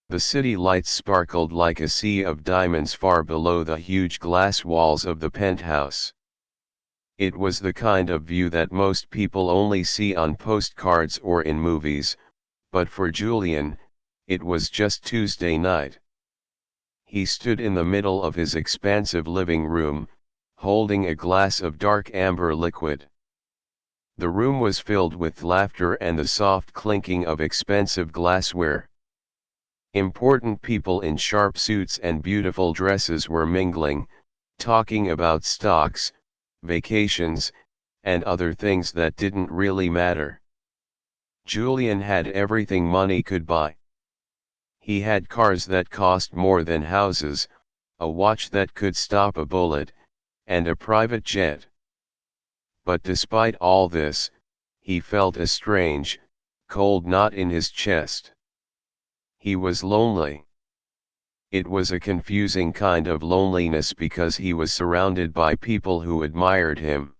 The city lights sparkled like a sea of diamonds far below the huge glass walls of the penthouse. It was the kind of view that most people only see on postcards or in movies, but for Julian, it was just Tuesday night. He stood in the middle of his expansive living room, holding a glass of dark amber liquid. The room was filled with laughter and the soft clinking of expensive glassware. Important people in sharp suits and beautiful dresses were mingling, talking about stocks, vacations, and other things that didn't really matter. Julian had everything money could buy. He had cars that cost more than houses, a watch that could stop a bullet, and a private jet. But despite all this, he felt a strange, cold knot in his chest. He was lonely. It was a confusing kind of loneliness because he was surrounded by people who admired him.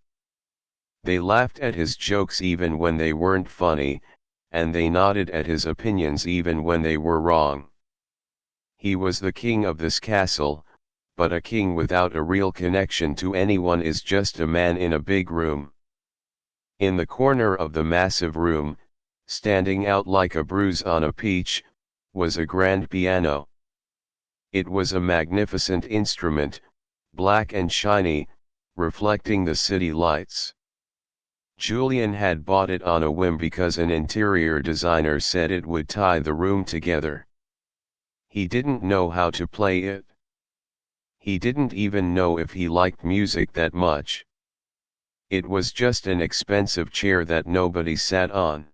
They laughed at his jokes even when they weren't funny, and they nodded at his opinions even when they were wrong. He was the king of this castle, but a king without a real connection to anyone is just a man in a big room. In the corner of the massive room, standing out like a bruise on a peach, was a grand piano. It was a magnificent instrument, black and shiny, reflecting the city lights. Julian had bought it on a whim because an interior designer said it would tie the room together. He didn't know how to play it. He didn't even know if he liked music that much. It was just an expensive chair that nobody sat on.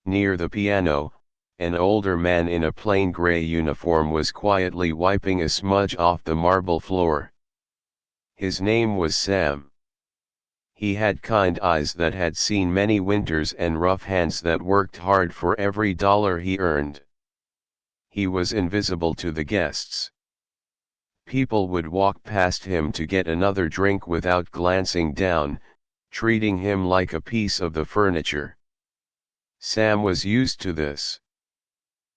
Near the piano, an older man in a plain gray uniform was quietly wiping a smudge off the marble floor. His name was Sam. He had kind eyes that had seen many winters and rough hands that worked hard for every dollar he earned. He was invisible to the guests. People would walk past him to get another drink without glancing down, treating him like a piece of the furniture. Sam was used to this.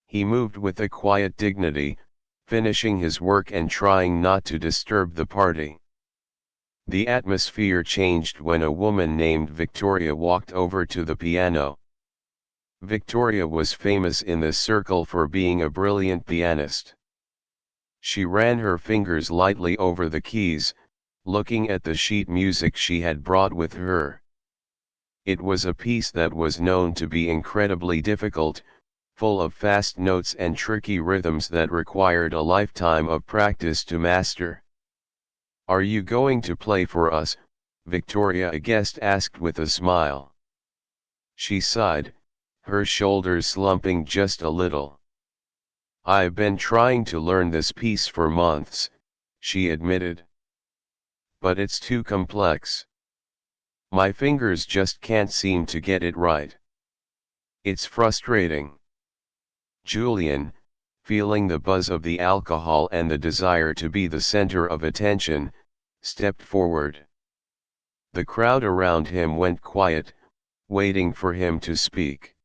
He moved with a quiet dignity, finishing his work and trying not to disturb the party. The atmosphere changed when a woman named Victoria walked over to the piano. Victoria was famous in this circle for being a brilliant pianist. She ran her fingers lightly over the keys, looking at the sheet music she had brought with her. It was a piece that was known to be incredibly difficult, full of fast notes and tricky rhythms that required a lifetime of practice to master. "Are you going to play for us?" Victoria, a guest, asked with a smile. She sighed, her shoulders slumping just a little. "I've been trying to learn this piece for months," she admitted. "But it's too complex. My fingers just can't seem to get it right. It's frustrating." Julian, feeling the buzz of the alcohol and the desire to be the center of attention, stepped forward. The crowd around him went quiet, waiting for him to speak.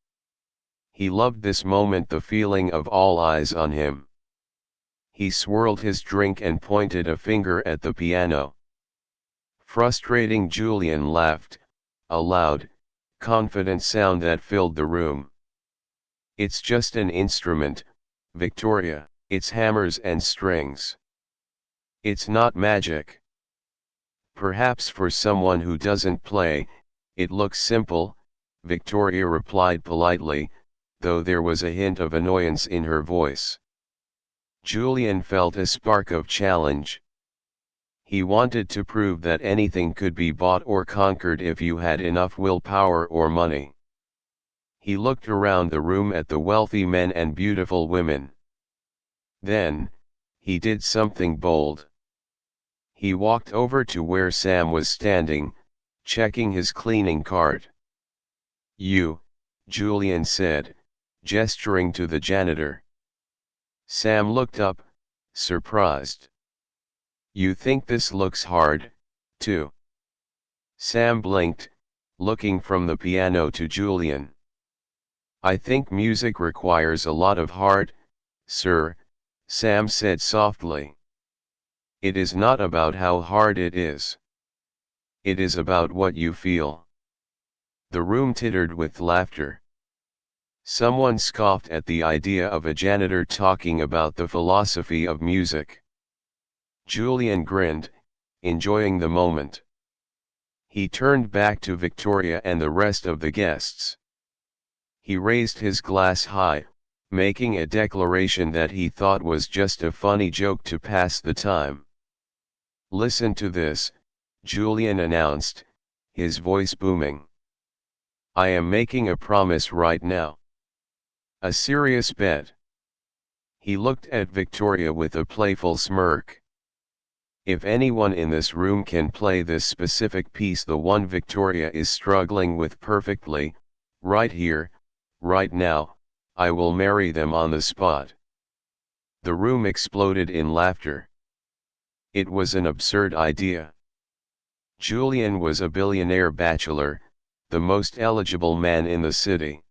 He loved this moment, the feeling of all eyes on him. He swirled his drink and pointed a finger at the piano. Frustrating, Julian laughed, a loud, confident sound that filled the room. "It's just an instrument, Victoria. It's hammers and strings. It's not magic." "Perhaps for someone who doesn't play, it looks simple," Victoria replied politely, though there was a hint of annoyance in her voice. Julian felt a spark of challenge. He wanted to prove that anything could be bought or conquered if you had enough willpower or money. He looked around the room at the wealthy men and beautiful women. Then, he did something bold. He walked over to where Sam was standing, checking his cleaning cart. "You," Julian said, gesturing to the janitor. Sam looked up, surprised. "You think this looks hard, too?" Sam blinked, looking from the piano to Julian. "I think music requires a lot of heart, "Sir," Sam said softly. "It is not about how hard it is. It is about what you feel." The room tittered with laughter. Someone scoffed at the idea of a janitor talking about the philosophy of music. Julian grinned, enjoying the moment. He turned back to Victoria and the rest of the guests. He raised his glass high, making a declaration that he thought was just a funny joke to pass the time. "Listen to this," Julian announced, his voice booming. "I am making a promise right now. A serious bet." He looked at Victoria with a playful smirk. "If anyone in this room can play this specific piece, the one Victoria is struggling with perfectly, right here, right now, I will marry them on the spot." The room exploded in laughter. It was an absurd idea. Julian was a billionaire bachelor, the most eligible man in the city.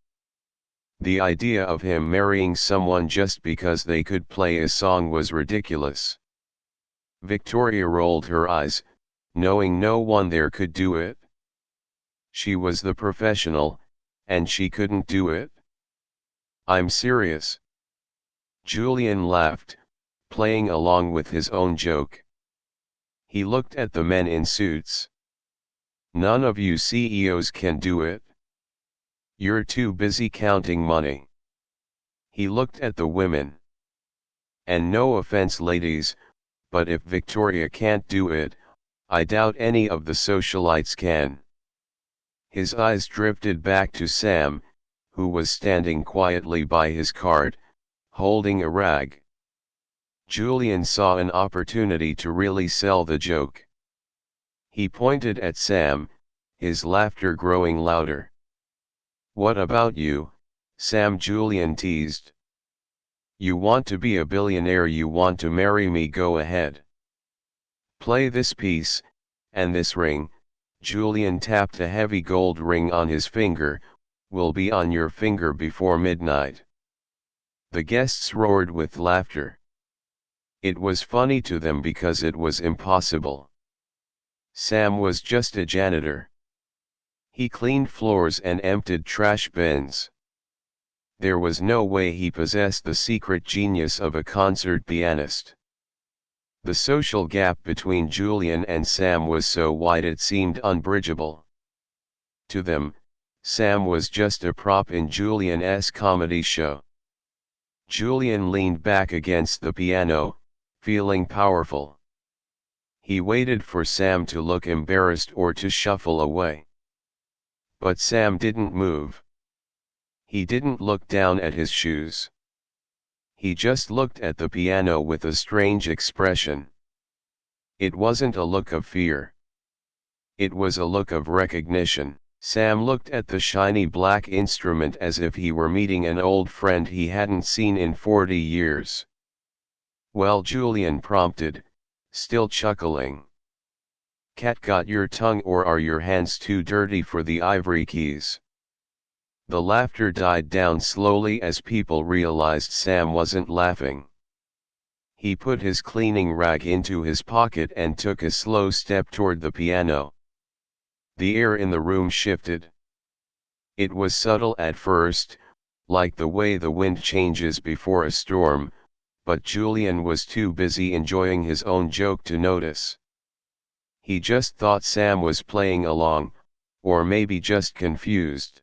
The idea of him marrying someone just because they could play a song was ridiculous. Victoria rolled her eyes, knowing no one there could do it. She was the professional, and she couldn't do it. "I'm serious." Julian laughed, playing along with his own joke. He looked at the men in suits. "None of you CEOs can do it. You're too busy counting money." He looked at the women. "And no offense, ladies, but if Victoria can't do it, I doubt any of the socialites can." His eyes drifted back to Sam, who was standing quietly by his cart, holding a rag. Julian saw an opportunity to really sell the joke. He pointed at Sam, his laughter growing louder. "What about you, Sam?" Julian teased. "You want to be a billionaire, you want to marry me, go ahead. Play this piece, and this ring," Julian tapped a heavy gold ring on his finger, "will be on your finger before midnight." The guests roared with laughter. It was funny to them because it was impossible. Sam was just a janitor. He cleaned floors and emptied trash bins. There was no way he possessed the secret genius of a concert pianist. The social gap between Julian and Sam was so wide it seemed unbridgeable. To them, Sam was just a prop in Julian's comedy show. Julian leaned back against the piano, feeling powerful. He waited for Sam to look embarrassed or to shuffle away. But Sam didn't move. He didn't look down at his shoes. He just looked at the piano with a strange expression. It wasn't a look of fear. It was a look of recognition. Sam looked at the shiny black instrument as if he were meeting an old friend he hadn't seen in 40 years. "Well," Julian prompted, still chuckling. "Cat got your tongue, or are your hands too dirty for the ivory keys?" The laughter died down slowly as people realized Sam wasn't laughing. He put his cleaning rag into his pocket and took a slow step toward the piano. The air in the room shifted. It was subtle at first, like the way the wind changes before a storm, but Julian was too busy enjoying his own joke to notice. He just thought Sam was playing along, or maybe just confused.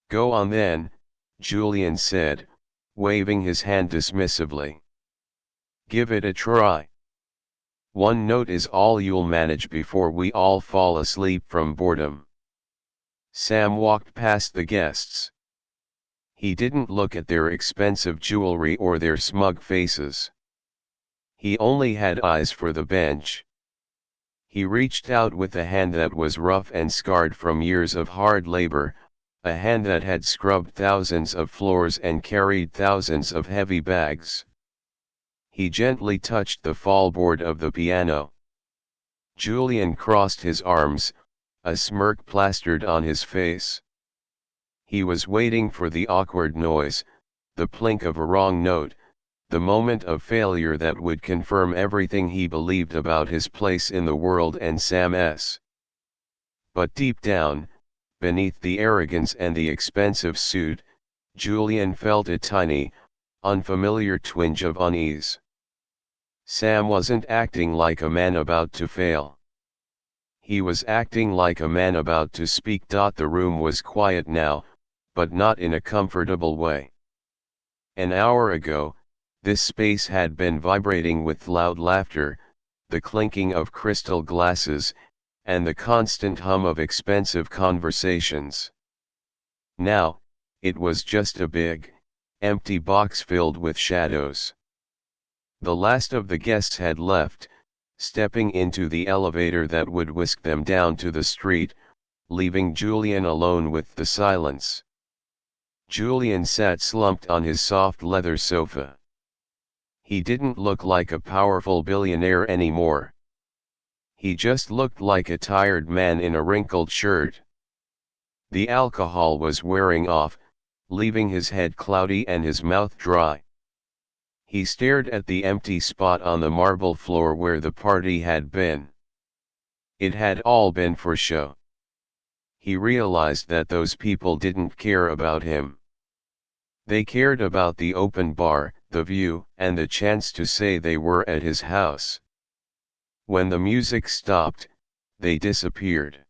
"Go on then," Julian said, waving his hand dismissively. "Give it a try. One note is all you'll manage before we all fall asleep from boredom." Sam walked past the guests. He didn't look at their expensive jewelry or their smug faces. He only had eyes for the bench. He reached out with a hand that was rough and scarred from years of hard labor, a hand that had scrubbed thousands of floors and carried thousands of heavy bags. He gently touched the fallboard of the piano. Julian crossed his arms, a smirk plastered on his face. He was waiting for the awkward noise, the plink of a wrong note, the moment of failure that would confirm everything he believed about his place in the world and Sam's. But deep down, beneath the arrogance and the expensive suit, Julian felt a tiny, unfamiliar twinge of unease. Sam wasn't acting like a man about to fail. He was acting like a man about to speak. The room was quiet now, but not in a comfortable way. An hour ago, this space had been vibrating with loud laughter, the clinking of crystal glasses, and the constant hum of expensive conversations. Now, it was just a big, empty box filled with shadows. The last of the guests had left, stepping into the elevator that would whisk them down to the street, leaving Julian alone with the silence. Julian sat slumped on his soft leather sofa. He didn't look like a powerful billionaire anymore. He just looked like a tired man in a wrinkled shirt. The alcohol was wearing off, leaving his head cloudy and his mouth dry. He stared at the empty spot on the marble floor where the party had been. It had all been for show. He realized that those people didn't care about him. They cared about the open bar, the view, and the chance to say they were at his house. When the music stopped, they disappeared.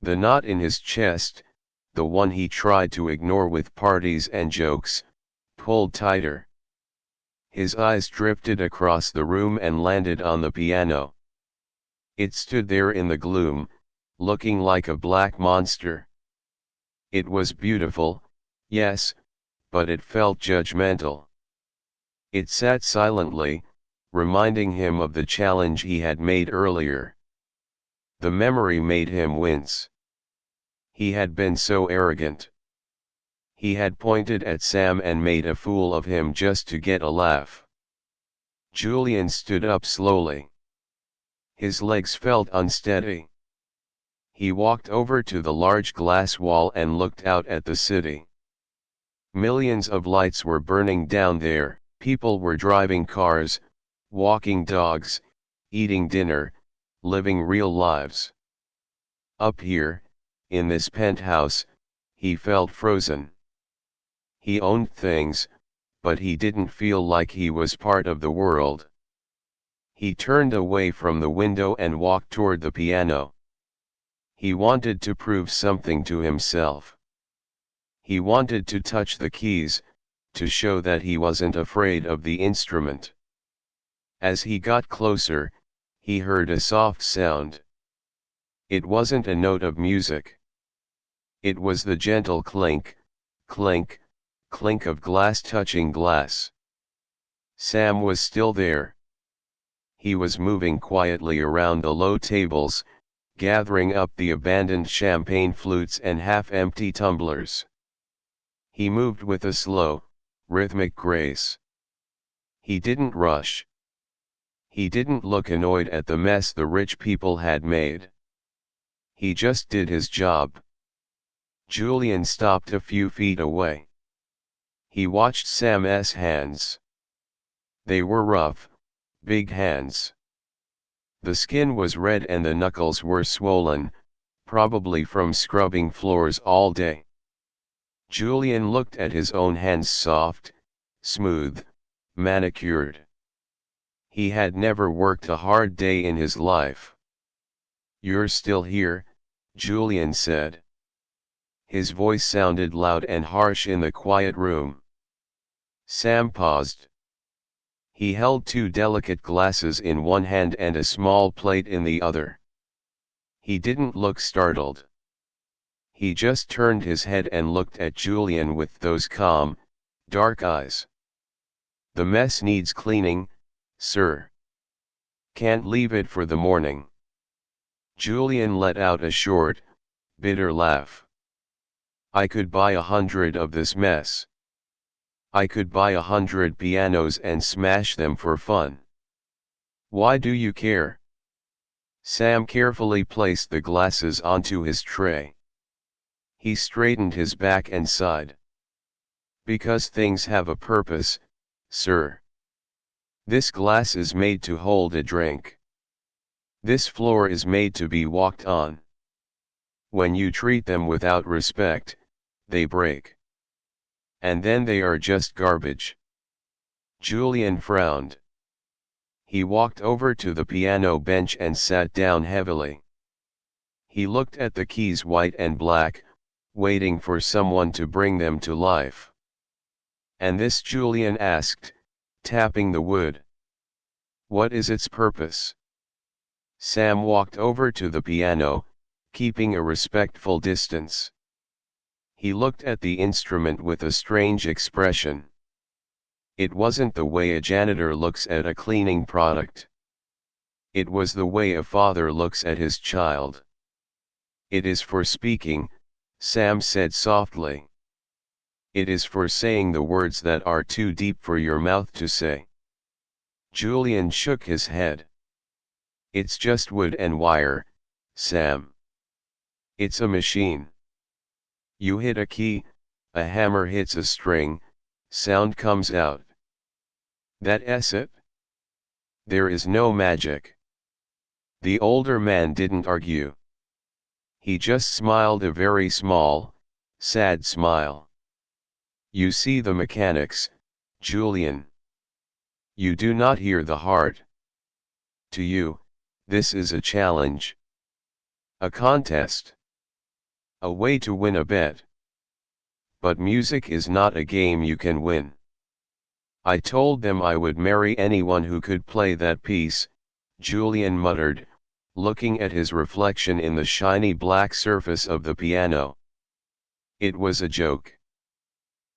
The knot in his chest, the one he tried to ignore with parties and jokes, pulled tighter. His eyes drifted across the room and landed on the piano. It stood there in the gloom, looking like a black monster. It was beautiful, yes, but it felt judgmental. It sat silently, reminding him of the challenge he had made earlier. The memory made him wince. He had been so arrogant. He had pointed at Sam and made a fool of him just to get a laugh. Julian stood up slowly. His legs felt unsteady. He walked over to the large glass wall and looked out at the city. Millions of lights were burning down there, people were driving cars, walking dogs, eating dinner, living real lives. Up here, in this penthouse, he felt frozen. He owned things, but he didn't feel like he was part of the world. He turned away from the window and walked toward the piano. He wanted to prove something to himself. He wanted to touch the keys, to show that he wasn't afraid of the instrument. As he got closer, he heard a soft sound. It wasn't a note of music. It was the gentle clink, clink, clink of glass touching glass. Sam was still there. He was moving quietly around the low tables, gathering up the abandoned champagne flutes and half-empty tumblers. He moved with a slow, rhythmic grace. He didn't rush. He didn't look annoyed at the mess the rich people had made. He just did his job. Julian stopped a few feet away. He watched Sam's hands. They were rough, big hands. The skin was red and the knuckles were swollen, probably from scrubbing floors all day. Julian looked at his own hands, soft, smooth, manicured. He had never worked a hard day in his life. "You're still here," Julian said. His voice sounded loud and harsh in the quiet room. Sam paused. He held two delicate glasses in one hand and a small plate in the other. He didn't look startled. He just turned his head and looked at Julian with those calm, dark eyes. "The mess needs cleaning, sir. Can't leave it for the morning." Julian let out a short, bitter laugh. "I could buy 100 of this mess. I could buy 100 pianos and smash them for fun. Why do you care?" Sam carefully placed the glasses onto his tray. He straightened his back and sighed. "Because things have a purpose, "Sir, this glass is made to hold a drink. This floor is made to be walked on. When you treat them without respect, they break. And then they are just garbage." Julian frowned. He walked over to the piano bench and sat down heavily. He looked at the keys white and black, waiting for someone to bring them to life. "And this?" Julian asked, tapping the wood. "What is its purpose?" Sam walked over to the piano, keeping a respectful distance. He looked at the instrument with a strange expression. It wasn't the way a janitor looks at a cleaning product. It was the way a father looks at his child. "It is for speaking," Sam said softly. "It is for saying the words that are too deep for your mouth to say." Julian shook his head. "It's just wood and wire, Sam. It's a machine. You hit a key, a hammer hits a string, sound comes out. That's it. There is no magic." The older man didn't argue. He just smiled a very small, sad smile. "You see the mechanics, Julian. You do not hear the heart. To you, this is a challenge. A contest. A way to win a bet. But music is not a game you can win. I told them I would marry anyone who could play that piece," Julian muttered, looking at his reflection in the shiny black surface of the piano. "It was a joke.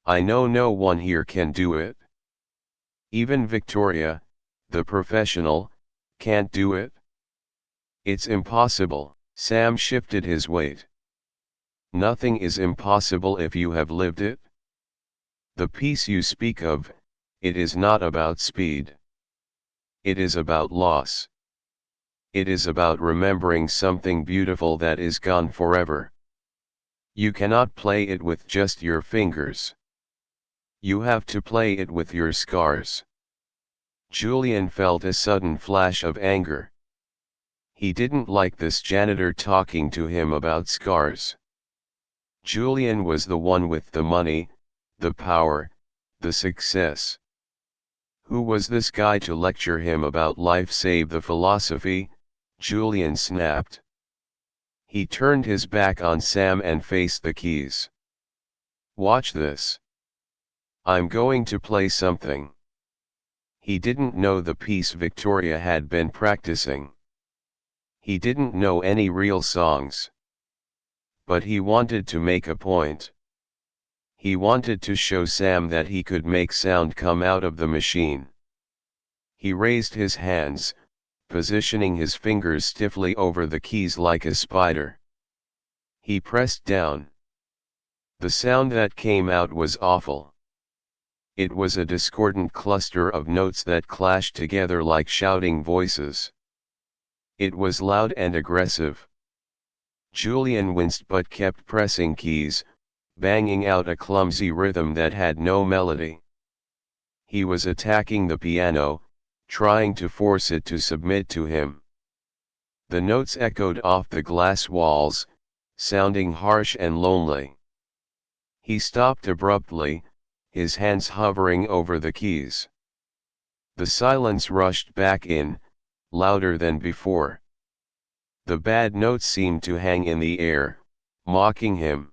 I know no one here can do it. Even Victoria, the professional, can't do it. It's impossible." Sam shifted his weight. "Nothing is impossible if you have lived it. The piece you speak of, it is not about speed. It is about loss. It is about remembering something beautiful that is gone forever. You cannot play it with just your fingers. You have to play it with your scars." Julian felt a sudden flash of anger. He didn't like this janitor talking to him about scars. Julian was the one with the money, the power, the success. Who was this guy to lecture him about life save the philosophy? Julian snapped. He turned his back on Sam and faced the keys. "Watch this. I'm going to play something." He didn't know the piece Victoria had been practicing. He didn't know any real songs. But he wanted to make a point. He wanted to show Sam that he could make sound come out of the machine. He raised his hands, positioning his fingers stiffly over the keys like a spider. He pressed down. The sound that came out was awful. It was a discordant cluster of notes that clashed together like shouting voices. It was loud and aggressive. Julian winced but kept pressing keys, banging out a clumsy rhythm that had no melody. He was attacking the piano, trying to force it to submit to him. The notes echoed off the glass walls, sounding harsh and lonely. He stopped abruptly, his hands hovering over the keys. The silence rushed back in, louder than before. The bad notes seemed to hang in the air, mocking him.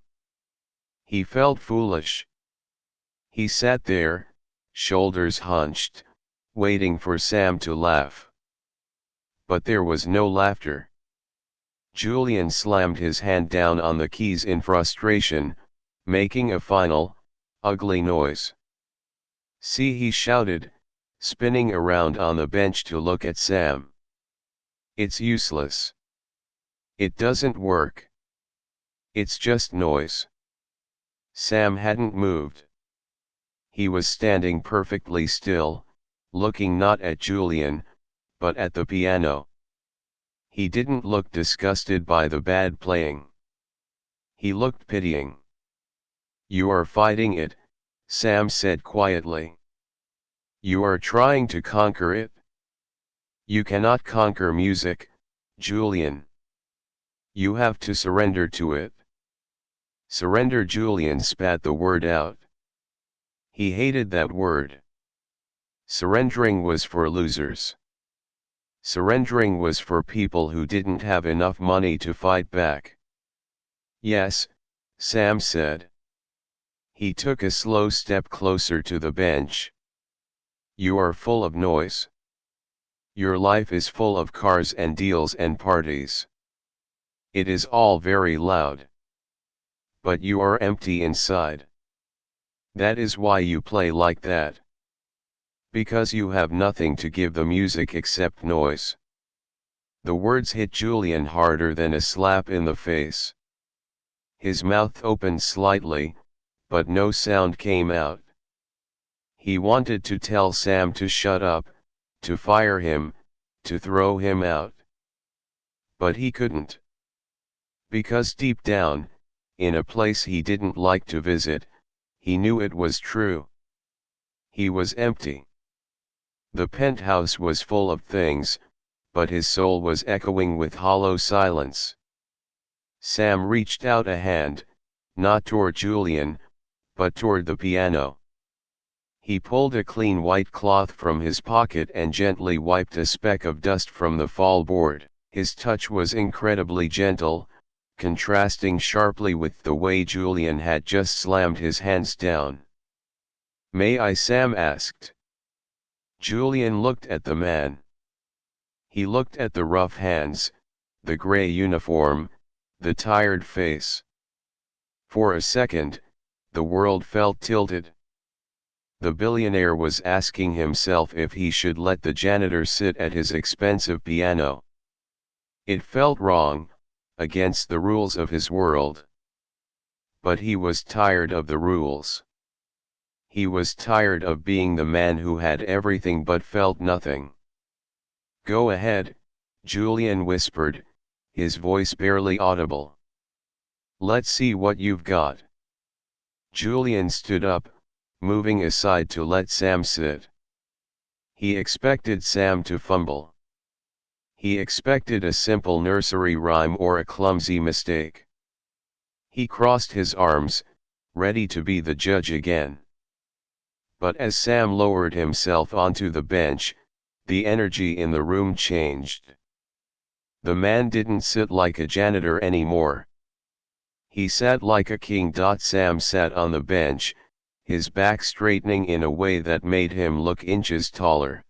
He felt foolish. He sat there, shoulders hunched, waiting for Sam to laugh. But there was no laughter. Julian slammed his hand down on the keys in frustration, making a final, ugly noise. "See," he shouted, spinning around on the bench to look at Sam. "It's useless. It doesn't work. It's just noise." Sam hadn't moved. He was standing perfectly still, looking not at Julian, but at the piano. He didn't look disgusted by the bad playing. He looked pitying. "You are fighting it," Sam said quietly. You are trying to conquer it? You cannot conquer music, Julian. You have to surrender to it. Surrender. Julian spat the word out. He hated that word. Surrendering was for losers. Surrendering was for people who didn't have enough money to fight back. Yes, Sam said. He took a slow step closer to the bench. You are full of noise. Your life is full of cars and deals and parties. It is all very loud. But you are empty inside. That is why you play like that. Because you have nothing to give the music except noise. The words hit Julian harder than a slap in the face. His mouth opened slightly, but no sound came out. He wanted to tell Sam to shut up, to fire him, to throw him out. But he couldn't. Because deep down, in a place he didn't like to visit, he knew it was true. He was empty. The penthouse was full of things, but his soul was echoing with hollow silence. Sam reached out a hand, not toward Julian, but toward the piano. He pulled a clean white cloth from his pocket and gently wiped a speck of dust from the fall board. His touch was incredibly gentle, contrasting sharply with the way Julian had just slammed his hands down. "May I?" Sam asked. Julian looked at the man. He looked at the rough hands, the gray uniform, the tired face. For a second, the world felt tilted. The billionaire was asking himself if he should let the janitor sit at his expensive piano. It felt wrong, against the rules of his world. But he was tired of the rules. He was tired of being the man who had everything but felt nothing. "Go ahead," Julian whispered, his voice barely audible. "Let's see what you've got." Julian stood up, moving aside to let Sam sit. He expected Sam to fumble. He expected a simple nursery rhyme or a clumsy mistake. He crossed his arms, ready to be the judge again. But as Sam lowered himself onto the bench, the energy in the room changed. The man didn't sit like a janitor anymore. He sat like a king. Sam sat on the bench, his back straightening in a way that made him look inches taller.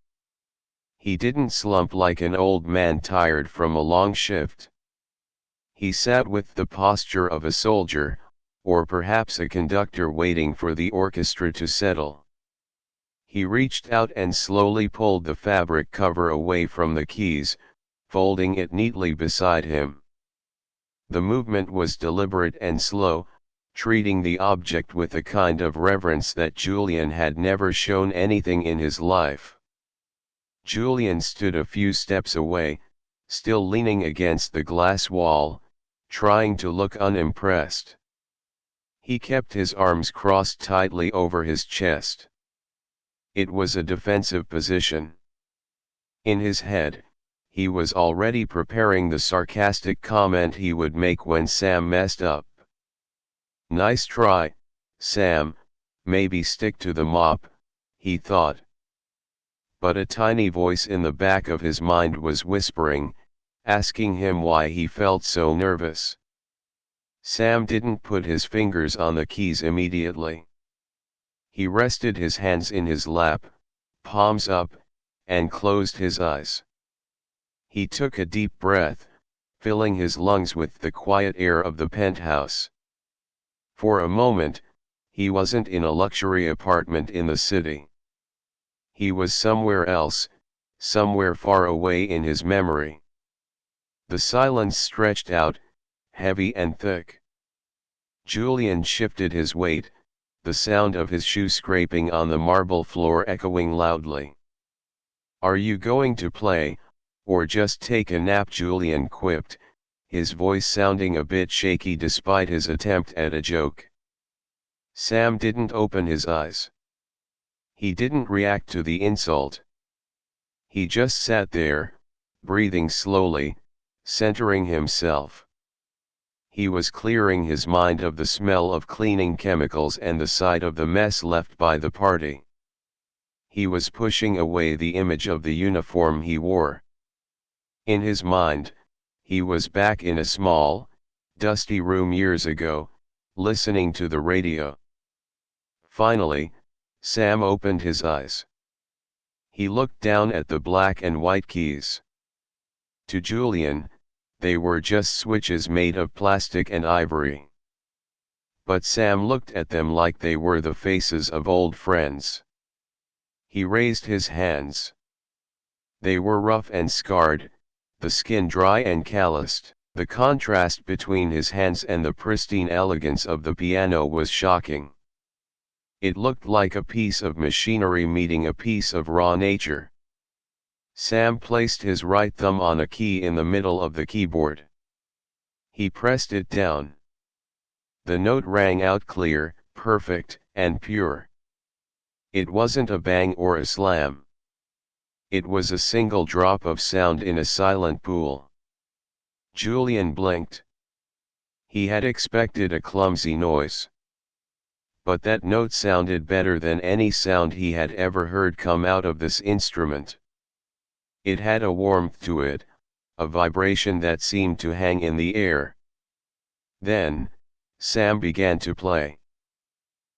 He didn't slump like an old man tired from a long shift. He sat with the posture of a soldier, or perhaps a conductor waiting for the orchestra to settle. He reached out and slowly pulled the fabric cover away from the keys, folding it neatly beside him. The movement was deliberate and slow, treating the object with a kind of reverence that Julian had never shown anything in his life. Julian stood a few steps away, still leaning against the glass wall, trying to look unimpressed. He kept his arms crossed tightly over his chest. It was a defensive position. In his head, he was already preparing the sarcastic comment he would make when Sam messed up. "Nice try, Sam, maybe stick to the mop," he thought. But a tiny voice in the back of his mind was whispering, asking him why he felt so nervous. Sam didn't put his fingers on the keys immediately. He rested his hands in his lap, palms up, and closed his eyes. He took a deep breath, filling his lungs with the quiet air of the penthouse. For a moment, he wasn't in a luxury apartment in the city. He was somewhere else, somewhere far away in his memory. The silence stretched out, heavy and thick. Julian shifted his weight, the sound of his shoe scraping on the marble floor echoing loudly. "Are you going to play, or just take a nap?" Julian quipped, his voice sounding a bit shaky despite his attempt at a joke. Sam didn't open his eyes. He didn't react to the insult. He just sat there, breathing slowly, centering himself. He was clearing his mind of the smell of cleaning chemicals and the sight of the mess left by the party. He was pushing away the image of the uniform he wore. In his mind, he was back in a small, dusty room years ago, listening to the radio. Finally, Sam opened his eyes. He looked down at the black and white keys. To Julian, they were just switches made of plastic and ivory. But Sam looked at them like they were the faces of old friends. He raised his hands. They were rough and scarred, the skin dry and calloused. The contrast between his hands and the pristine elegance of the piano was shocking. It looked like a piece of machinery meeting a piece of raw nature. Sam placed his right thumb on a key in the middle of the keyboard. He pressed it down. The note rang out clear, perfect, and pure. It wasn't a bang or a slam. It was a single drop of sound in a silent pool. Julian blinked. He had expected a clumsy noise. But that note sounded better than any sound he had ever heard come out of this instrument. It had a warmth to it, a vibration that seemed to hang in the air. Then, Sam began to play.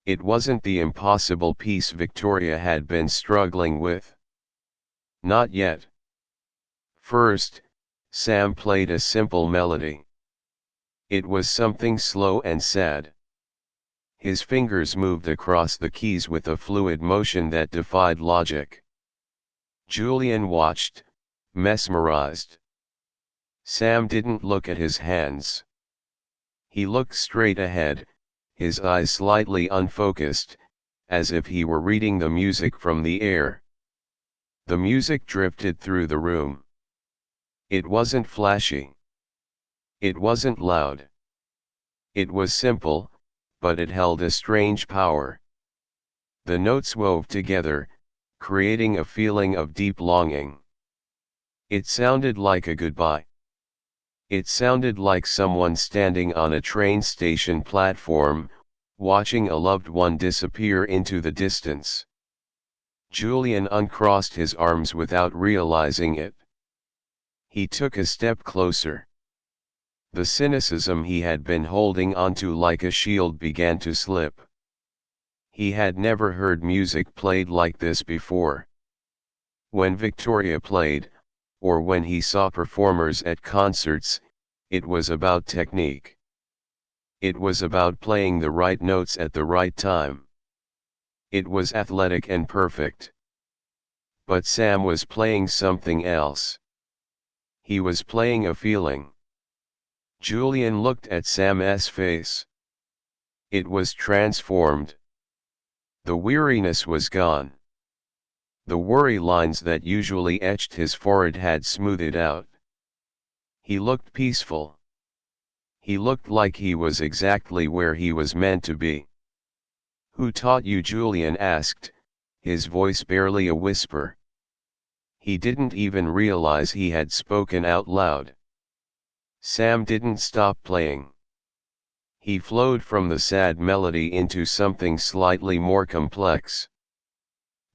It wasn't the impossible piece Victoria had been struggling with. Not yet. First, Sam played a simple melody. It was something slow and sad. His fingers moved across the keys with a fluid motion that defied logic. Julian watched, mesmerized. Sam didn't look at his hands. He looked straight ahead, his eyes slightly unfocused, as if he were reading the music from the air. The music drifted through the room. It wasn't flashy. It wasn't loud. It was simple, but it held a strange power. The notes wove together, creating a feeling of deep longing. It sounded like a goodbye. It sounded like someone standing on a train station platform, watching a loved one disappear into the distance. Julian uncrossed his arms without realizing it. He took a step closer. The cynicism he had been holding onto like a shield began to slip. He had never heard music played like this before. When Victoria played, or when he saw performers at concerts, it was about technique. It was about playing the right notes at the right time. It was athletic and perfect. But Sam was playing something else. He was playing a feeling. Julian looked at Sam's face. It was transformed. The weariness was gone. The worry lines that usually etched his forehead had smoothed out. He looked peaceful. He looked like he was exactly where he was meant to be. "Who taught you?" Julian asked, his voice barely a whisper. He didn't even realize he had spoken out loud. Sam didn't stop playing. He flowed from the sad melody into something slightly more complex.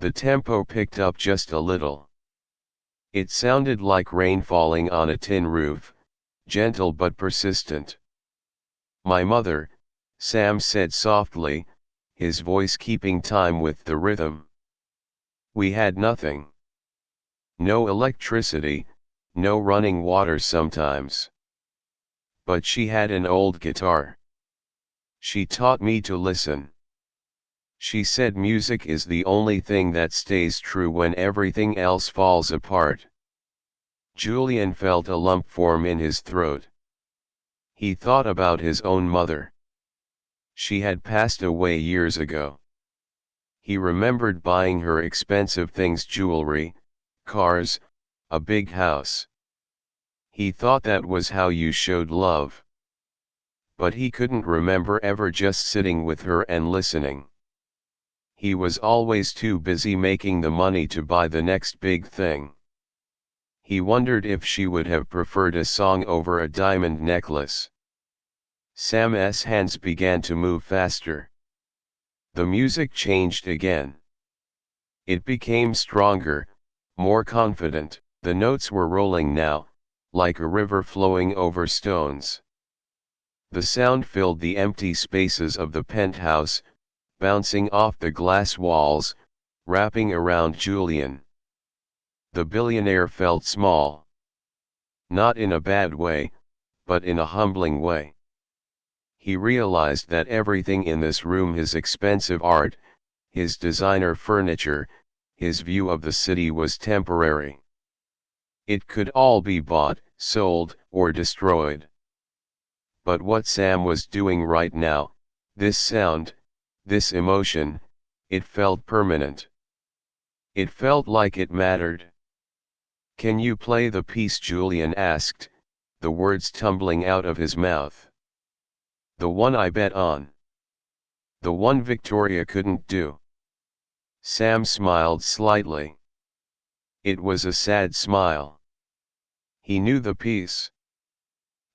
The tempo picked up just a little. It sounded like rain falling on a tin roof, gentle but persistent. "My mother," Sam said softly, his voice keeping time with the rhythm. "We had nothing. No electricity, no running water sometimes. But she had an old guitar. She taught me to listen. She said music is the only thing that stays true when everything else falls apart." Julian felt a lump form in his throat. He thought about his own mother. She had passed away years ago. He remembered buying her expensive things: jewelry, cars, a big house. He thought that was how you showed love. But he couldn't remember ever just sitting with her and listening. He was always too busy making the money to buy the next big thing. He wondered if she would have preferred a song over a diamond necklace. Sam's hands began to move faster. The music changed again. It became stronger, more confident. The notes were rolling now, like a river flowing over stones. The sound filled the empty spaces of the penthouse, bouncing off the glass walls, wrapping around Julian. The billionaire felt small. Not in a bad way, but in a humbling way. He realized that everything in this room, his expensive art, his designer furniture, his view of the city, was temporary. It could all be bought, sold, or destroyed. But what Sam was doing right now, this sound, this emotion, it felt permanent. It felt like it mattered. "Can you play the piece?" Julian asked, the words tumbling out of his mouth. "The one I bet on. The one Victoria couldn't do." Sam smiled slightly. It was a sad smile. He knew the piece.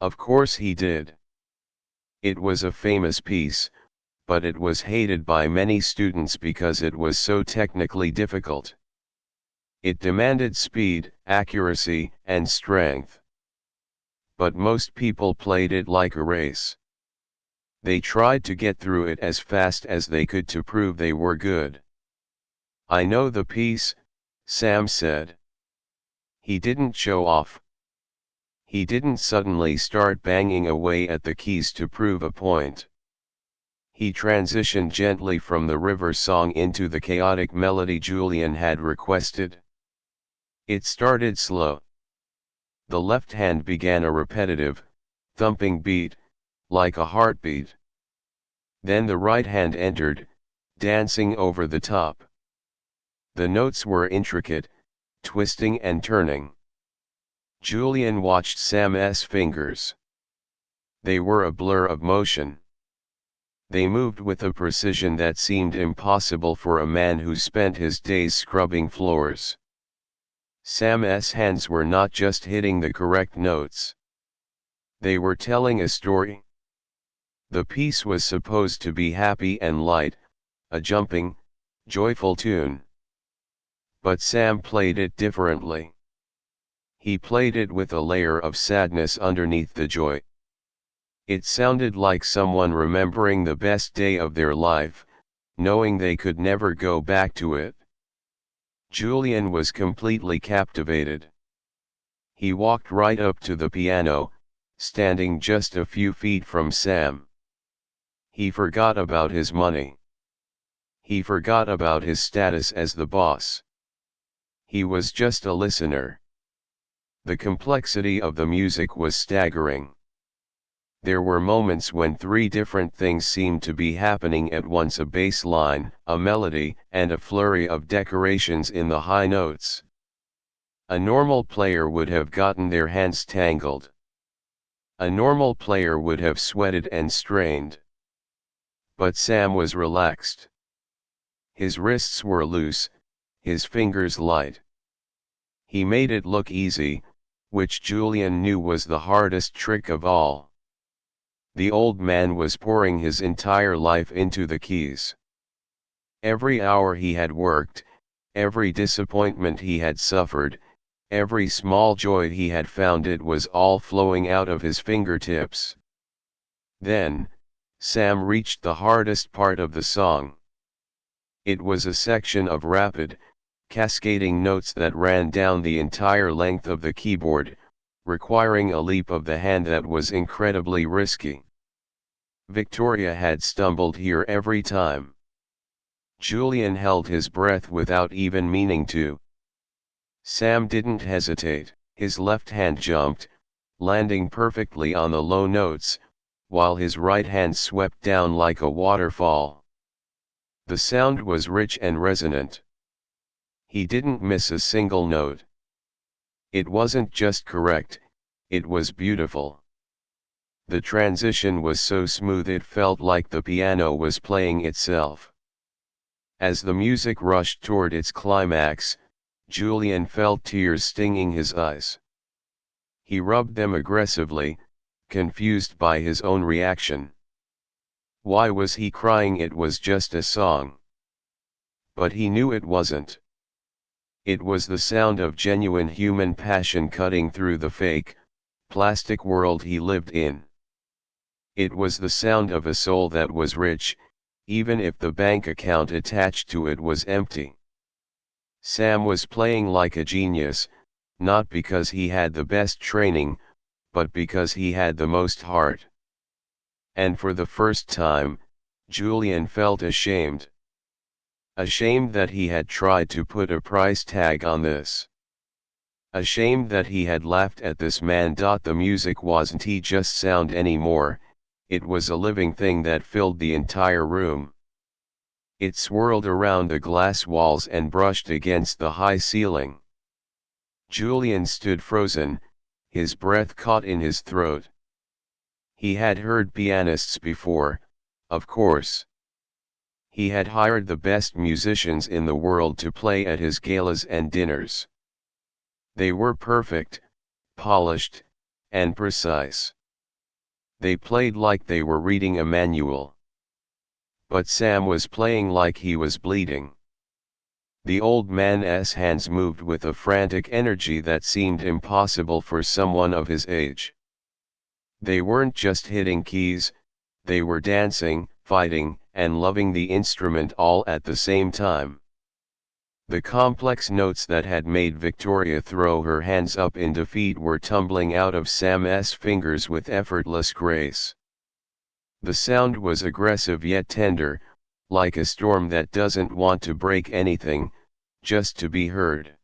Of course he did. It was a famous piece, but it was hated by many students because it was so technically difficult. It demanded speed, accuracy, and strength. But most people played it like a race. They tried to get through it as fast as they could to prove they were good. "I know the piece," Sam said. He didn't show off. He didn't suddenly start banging away at the keys to prove a point. He transitioned gently from the river song into the chaotic melody Julian had requested. It started slow. The left hand began a repetitive, thumping beat, like a heartbeat. Then the right hand entered, dancing over the top. The notes were intricate, twisting and turning. Julian watched Sam's fingers. They were a blur of motion. They moved with a precision that seemed impossible for a man who spent his days scrubbing floors. Sam's hands were not just hitting the correct notes. They were telling a story. The piece was supposed to be happy and light, a jumping, joyful tune. But Sam played it differently. He played it with a layer of sadness underneath the joy. It sounded like someone remembering the best day of their life, knowing they could never go back to it. Julian was completely captivated. He walked right up to the piano, standing just a few feet from Sam. He forgot about his money. He forgot about his status as the boss. He was just a listener. The complexity of the music was staggering. There were moments when three different things seemed to be happening at once: a bass line, a melody, and a flurry of decorations in the high notes. A normal player would have gotten their hands tangled. A normal player would have sweated and strained. But Sam was relaxed. His wrists were loose, his fingers light. He made it look easy, which Julian knew was the hardest trick of all. The old man was pouring his entire life into the keys. Every hour he had worked, every disappointment he had suffered, every small joy he had found, it was all flowing out of his fingertips. Then, Sam reached the hardest part of the song. It was a section of rapid, cascading notes that ran down the entire length of the keyboard, requiring a leap of the hand that was incredibly risky. Victoria had stumbled here every time. Julian held his breath without even meaning to. Sam didn't hesitate. His left hand jumped, landing perfectly on the low notes, while his right hand swept down like a waterfall. The sound was rich and resonant. He didn't miss a single note. It wasn't just correct, it was beautiful. The transition was so smooth it felt like the piano was playing itself. As the music rushed toward its climax, Julian felt tears stinging his eyes. He rubbed them aggressively, confused by his own reaction. Why was he crying? It was just a song. But he knew it wasn't. It was the sound of genuine human passion cutting through the fake, plastic world he lived in. It was the sound of a soul that was rich, even if the bank account attached to it was empty. Sam was playing like a genius, not because he had the best training, but because he had the most heart. And for the first time, Julian felt ashamed. Ashamed that he had tried to put a price tag on this. Ashamed that he had laughed at this man. The music wasn't just sound anymore, it was a living thing that filled the entire room. It swirled around the glass walls and brushed against the high ceiling. Julian stood frozen, his breath caught in his throat. He had heard pianists before, of course. He had hired the best musicians in the world to play at his galas and dinners. They were perfect, polished, and precise. They played like they were reading a manual. But Sam was playing like he was bleeding. The old man's hands moved with a frantic energy that seemed impossible for someone of his age. They weren't just hitting keys, they were dancing, fighting, and loving the instrument all at the same time. The complex notes that had made Victoria throw her hands up in defeat were tumbling out of Sam's fingers with effortless grace. The sound was aggressive yet tender, like a storm that doesn't want to break anything, just to be heard.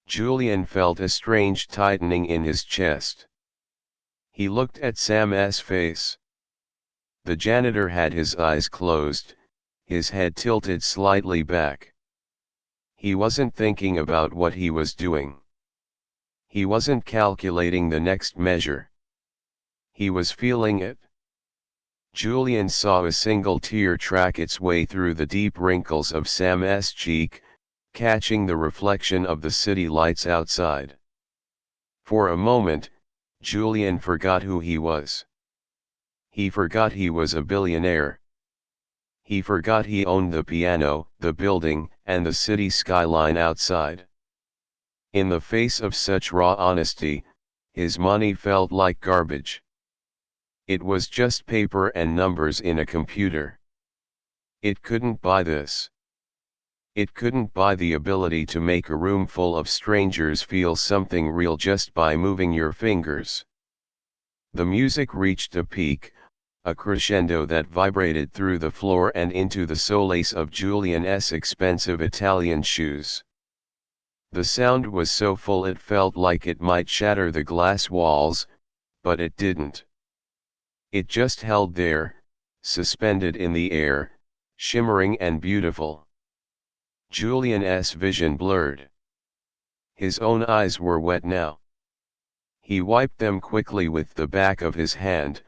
Julian felt a strange tightening in his chest. He looked at Sam's face. The janitor had his eyes closed, his head tilted slightly back. He wasn't thinking about what he was doing. He wasn't calculating the next measure. He was feeling it. Julian saw a single tear track its way through the deep wrinkles of Sam's cheek, catching the reflection of the city lights outside. For a moment, Julian forgot who he was. He forgot he was a billionaire. He forgot he owned the piano, the building, and the city skyline outside. In the face of such raw honesty, his money felt like garbage. It was just paper and numbers in a computer. It couldn't buy this. It couldn't buy the ability to make a room full of strangers feel something real just by moving your fingers. The music reached a peak, a crescendo that vibrated through the floor and into the soles of Julian's expensive Italian shoes. The sound was so full it felt like it might shatter the glass walls, but it didn't. It just held there, suspended in the air, shimmering and beautiful. Julian's vision blurred. His own eyes were wet now. He wiped them quickly with the back of his hand,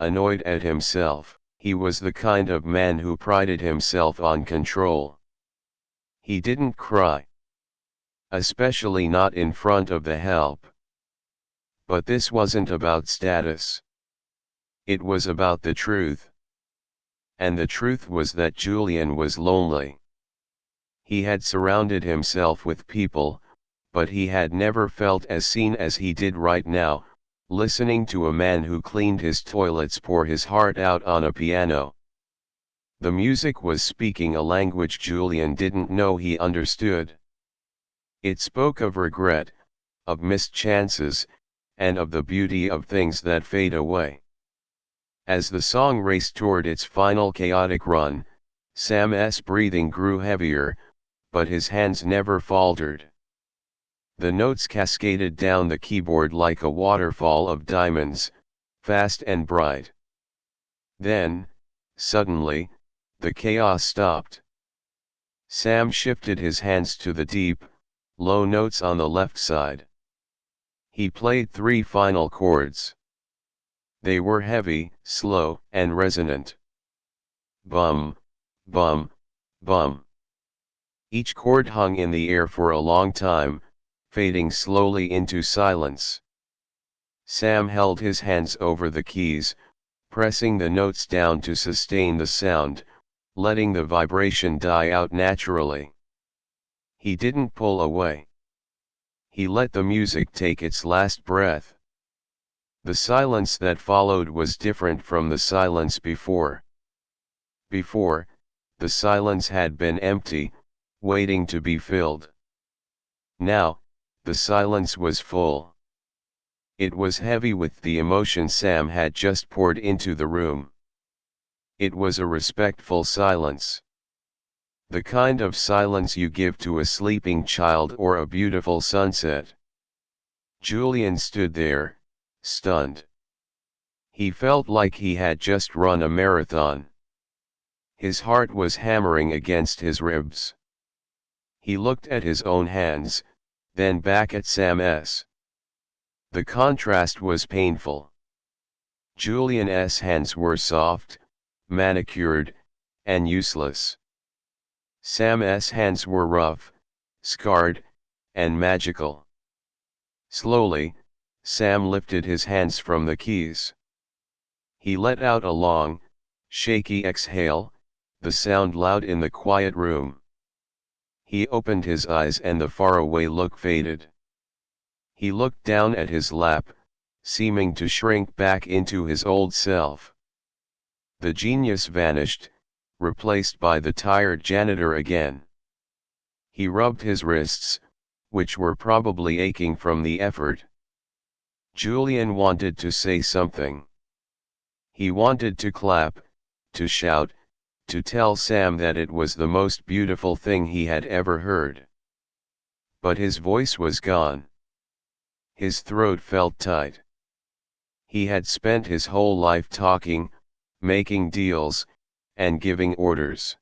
annoyed at himself. He was the kind of man who prided himself on control. He didn't cry. Especially not in front of the help. But this wasn't about status. It was about the truth. And the truth was that Julian was lonely. He had surrounded himself with people, but he had never felt as seen as he did right now, listening to a man who cleaned his toilets pour his heart out on a piano. The music was speaking a language Julian didn't know he understood. It spoke of regret, of missed chances, and of the beauty of things that fade away. As the song raced toward its final chaotic run, Sam's breathing grew heavier, but his hands never faltered. The notes cascaded down the keyboard like a waterfall of diamonds, fast and bright. Then, suddenly, the chaos stopped. Sam shifted his hands to the deep, low notes on the left side. He played 3 final chords. They were heavy, slow, and resonant. Bum, bum, Bum. Each chord hung in the air for a long time, fading slowly into silence. Sam held his hands over the keys, pressing the notes down to sustain the sound, letting the vibration die out naturally. He didn't pull away. He let the music take its last breath. The silence that followed was different from the silence before. Before, the silence had been empty, waiting to be filled. Now, the silence was full. It was heavy with the emotion Sam had just poured into the room. It was a respectful silence. The kind of silence you give to a sleeping child or a beautiful sunset. Julian stood there, stunned. He felt like he had just run a marathon. His heart was hammering against his ribs. He looked at his own hands, then back at Sam's. The contrast was painful. Julian's hands were soft, manicured, and useless. Sam's hands were rough, scarred, and magical. Slowly, Sam lifted his hands from the keys. He let out a long, shaky exhale, the sound loud in the quiet room. He opened his eyes and the faraway look faded. He looked down at his lap, seeming to shrink back into his old self. The genius vanished, replaced by the tired janitor again. He rubbed his wrists, which were probably aching from the effort. Julian wanted to say something. He wanted to clap, to shout, to tell Sam that it was the most beautiful thing he had ever heard. But his voice was gone. His throat felt tight. He had spent his whole life talking, making deals, and giving orders.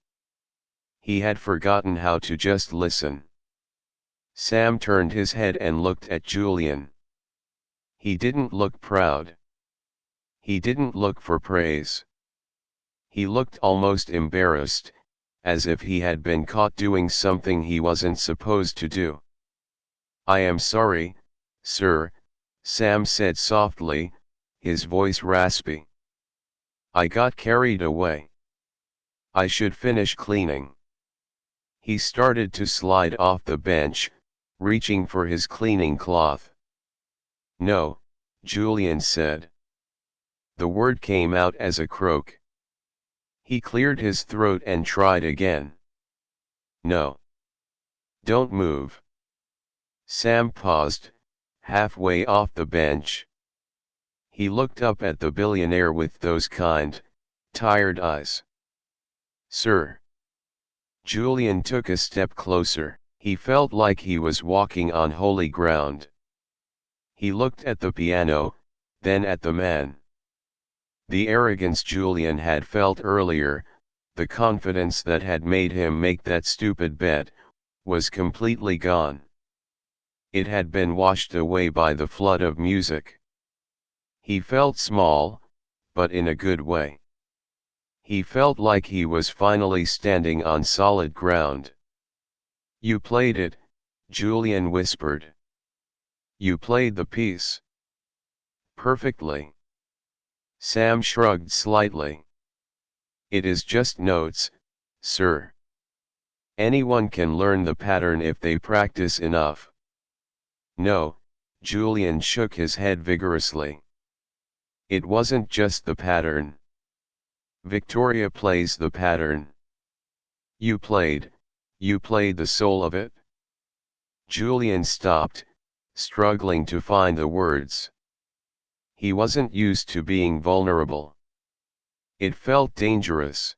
He had forgotten how to just listen. Sam turned his head and looked at Julian. He didn't look proud. He didn't look for praise. He looked almost embarrassed, as if he had been caught doing something he wasn't supposed to do. "I am sorry, sir," Sam said softly, his voice raspy. "I got carried away. I should finish cleaning." He started to slide off the bench, reaching for his cleaning cloth. "No," Julian said. The word came out as a croak. He cleared his throat and tried again. "No. Don't move." Sam paused, halfway off the bench. He looked up at the billionaire with those kind, tired eyes. "Sir." Julian took a step closer. He felt like he was walking on holy ground. He looked at the piano, then at the man. The arrogance Julian had felt earlier, the confidence that had made him make that stupid bet, was completely gone. It had been washed away by the flood of music. He felt small, but in a good way. He felt like he was finally standing on solid ground. "You played it," Julian whispered. "You played the piece perfectly." Sam shrugged slightly. "It is just notes, sir. Anyone can learn the pattern if they practice enough." "No," Julian shook his head vigorously. "It wasn't just the pattern. Victoria plays the pattern. You played the soul of it." Julian stopped, struggling to find the words. He wasn't used to being vulnerable. It felt dangerous.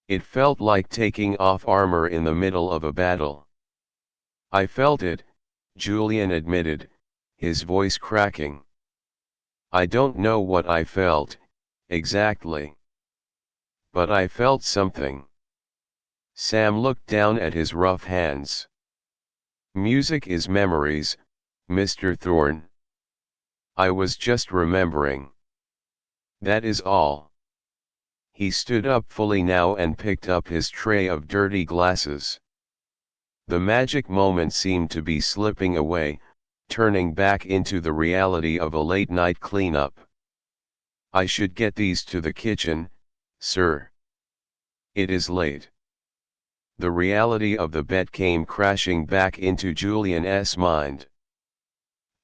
It felt like taking off armor in the middle of a battle. "I felt it," Julian admitted, his voice cracking. "I don't know what I felt, exactly. But I felt something." Sam looked down at his rough hands. "Music is memories, Mr. Thorne. I was just remembering. That is all." He stood up fully now and picked up his tray of dirty glasses. The magic moment seemed to be slipping away, turning back into the reality of a late-night cleanup. "I should get these to the kitchen, sir. It is late." The reality of the bet came crashing back into Julian's mind.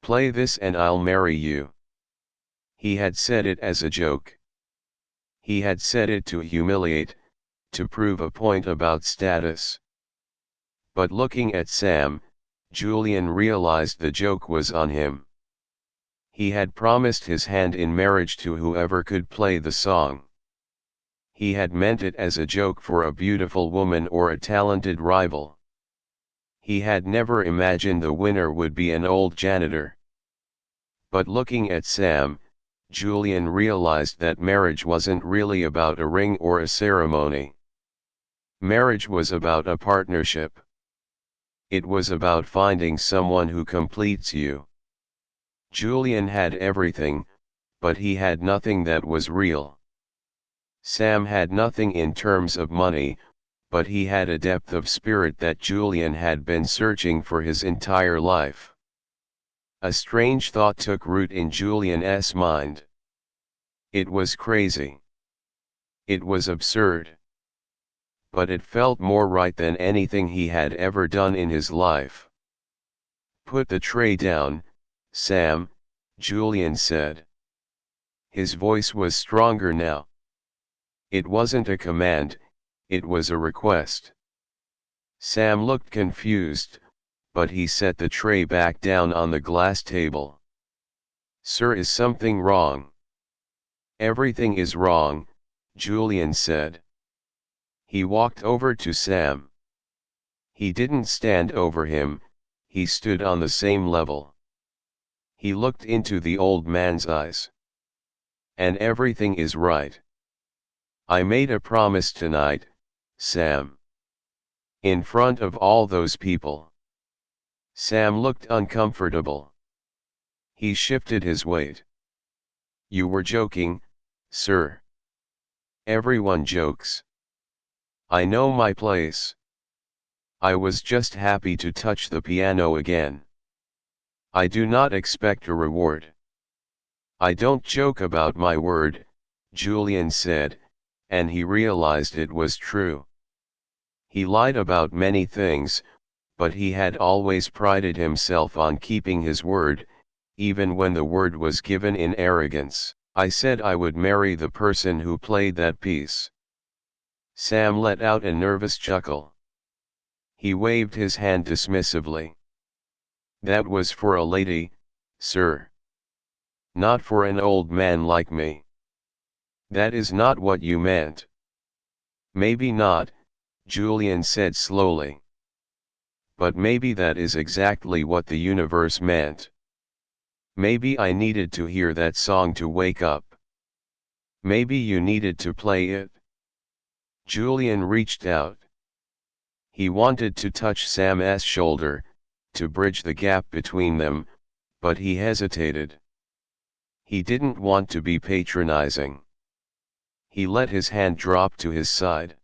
"Play this and I'll marry you." He had said it as a joke. He had said it to humiliate, to prove a point about status. But looking at Sam, Julian realized the joke was on him. He had promised his hand in marriage to whoever could play the song. He had meant it as a joke for a beautiful woman or a talented rival. He had never imagined the winner would be an old janitor. But looking at Sam, Julian realized that marriage wasn't really about a ring or a ceremony. Marriage was about a partnership. It was about finding someone who completes you. Julian had everything, but he had nothing that was real. Sam had nothing in terms of money, but he had a depth of spirit that Julian had been searching for his entire life. A strange thought took root in Julian's mind. It was crazy. It was absurd. But it felt more right than anything he had ever done in his life. "Put the tray down, Sam," Julian said. His voice was stronger now. It wasn't a command, it was a request. Sam looked confused, but he set the tray back down on the glass table. "Sir, is something wrong?" "Everything is wrong," Julian said. He walked over to Sam. He didn't stand over him, he stood on the same level. He looked into the old man's eyes. "And everything is right. I made a promise tonight, Sam. In front of all those people." Sam looked uncomfortable. He shifted his weight. "You were joking, sir." "Everyone jokes. I know my place. I was just happy to touch the piano again. I do not expect a reward." "I don't joke about my word," Julian said, and he realized it was true. He lied about many things, but he had always prided himself on keeping his word, even when the word was given in arrogance. "I said I would marry the person who played that piece." Sam let out a nervous chuckle. He waved his hand dismissively. "That was for a lady, sir. Not for an old man like me." "That is not what you meant." "Maybe not," Julian said slowly. "But maybe that is exactly what the universe meant. Maybe I needed to hear that song to wake up. Maybe you needed to play it." Julian reached out. He wanted to touch Sam's shoulder, to bridge the gap between them, but he hesitated. He didn't want to be patronizing. He let his hand drop to his side.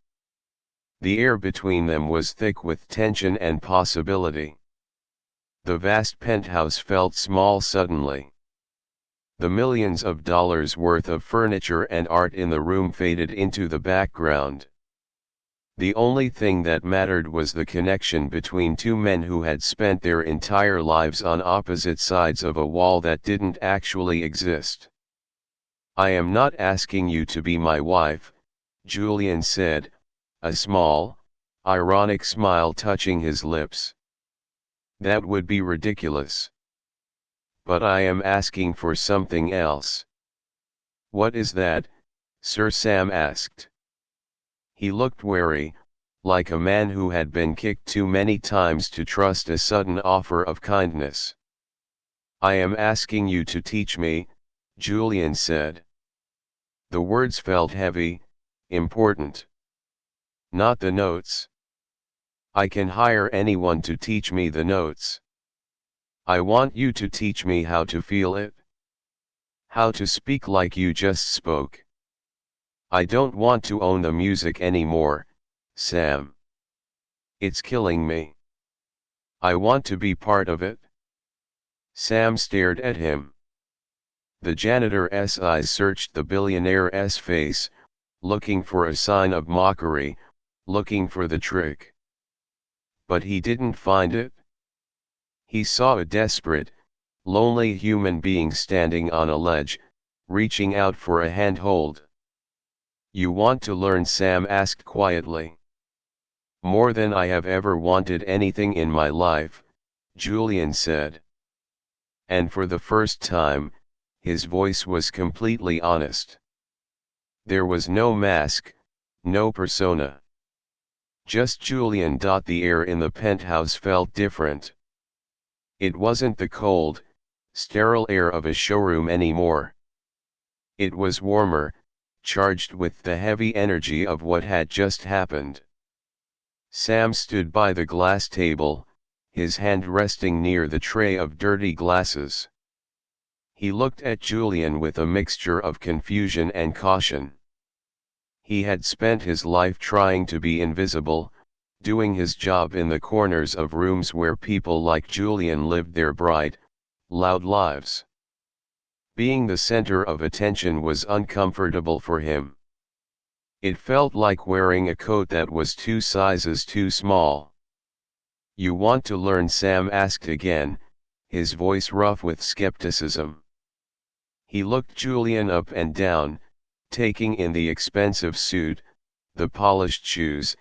The air between them was thick with tension and possibility. The vast penthouse felt small suddenly. The millions of dollars worth of furniture and art in the room faded into the background. The only thing that mattered was the connection between two men who had spent their entire lives on opposite sides of a wall that didn't actually exist. "I am not asking you to be my wife," Julian said, a small, ironic smile touching his lips. "That would be ridiculous. But I am asking for something else." "What is that, sir?" Sam asked. He looked wary, like a man who had been kicked too many times to trust a sudden offer of kindness. "I am asking you to teach me," Julian said. The words felt heavy, important. "Not the notes. I can hire anyone to teach me the notes. I want you to teach me how to feel it. How to speak like you just spoke. I don't want to own the music anymore, Sam. It's killing me. I want to be part of it. Sam stared at him. The janitor's eyes searched the billionaire's face, looking for a sign of mockery, looking for the trick. But he didn't find it. He saw a desperate, lonely human being standing on a ledge, reaching out for a handhold. You want to learn? Sam asked quietly. More than I have ever wanted anything in my life, Julian said. And for the first time, his voice was completely honest. There was no mask, no persona. Just Julian. The air in the penthouse felt different. It wasn't the cold, sterile air of a showroom anymore. It was warmer, charged with the heavy energy of what had just happened. Sam stood by the glass table, his hand resting near the tray of dirty glasses. He looked at Julian with a mixture of confusion and caution. He had spent his life trying to be invisible, doing his job in the corners of rooms where people like Julian lived their bright, loud lives. Being the center of attention was uncomfortable for him. It felt like wearing a coat that was 2 sizes too small. You want to learn? Sam asked again, his voice rough with skepticism. He looked Julian up and down, taking in the expensive suit, the polished shoes,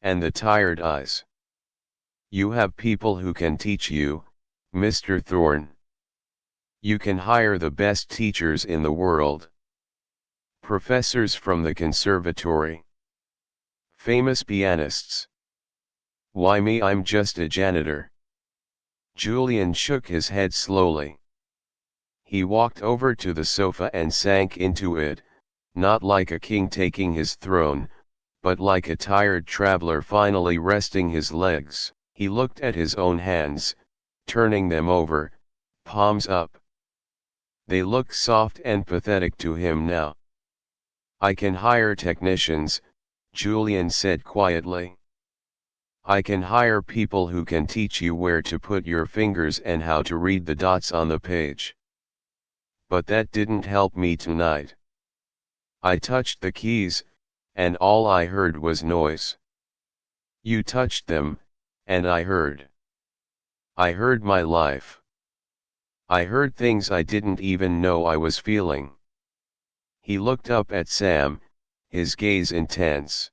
and the tired eyes. You have people who can teach you, Mr. Thorne. You can hire the best teachers in the world. Professors from the conservatory. Famous pianists. Why me? I'm just a janitor. Julian shook his head slowly. He walked over to the sofa and sank into it, not like a king taking his throne, but like a tired traveler finally resting his legs. He looked at his own hands, turning them over, palms up. They looked soft and pathetic to him now. I can hire technicians, Julian said quietly. I can hire people who can teach you where to put your fingers and how to read the dots on the page. But that didn't help me tonight. I touched the keys, and all I heard was noise. You touched them, and I heard. I heard my life. I heard things I didn't even know I was feeling. He looked up at Sam, his gaze intense.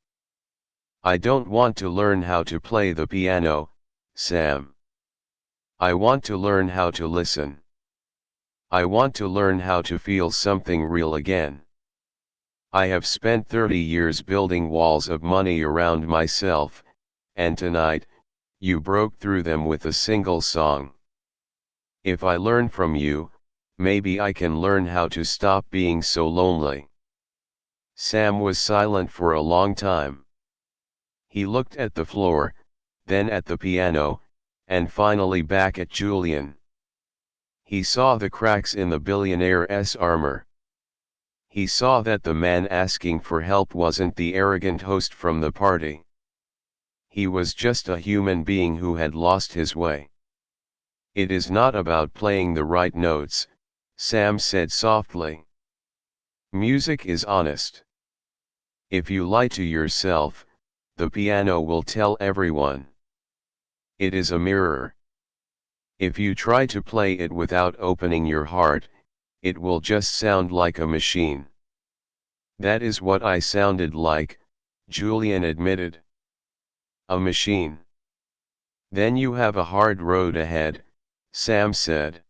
I don't want to learn how to play the piano, Sam. I want to learn how to listen. I want to learn how to feel something real again. I have spent 30 years building walls of money around myself, and tonight, you broke through them with a single song. If I learn from you, maybe I can learn how to stop being so lonely. Sam was silent for a long time. He looked at the floor, then at the piano, and finally back at Julian. He saw the cracks in the billionaire's armor. He saw that the man asking for help wasn't the arrogant host from the party. He was just a human being who had lost his way. It is not about playing the right notes, Sam said softly. Music is honest. If you lie to yourself, the piano will tell everyone. It is a mirror. If you try to play it without opening your heart, it will just sound like a machine. That is what I sounded like, Julian admitted. A machine. Then you have a hard road ahead, Sam said.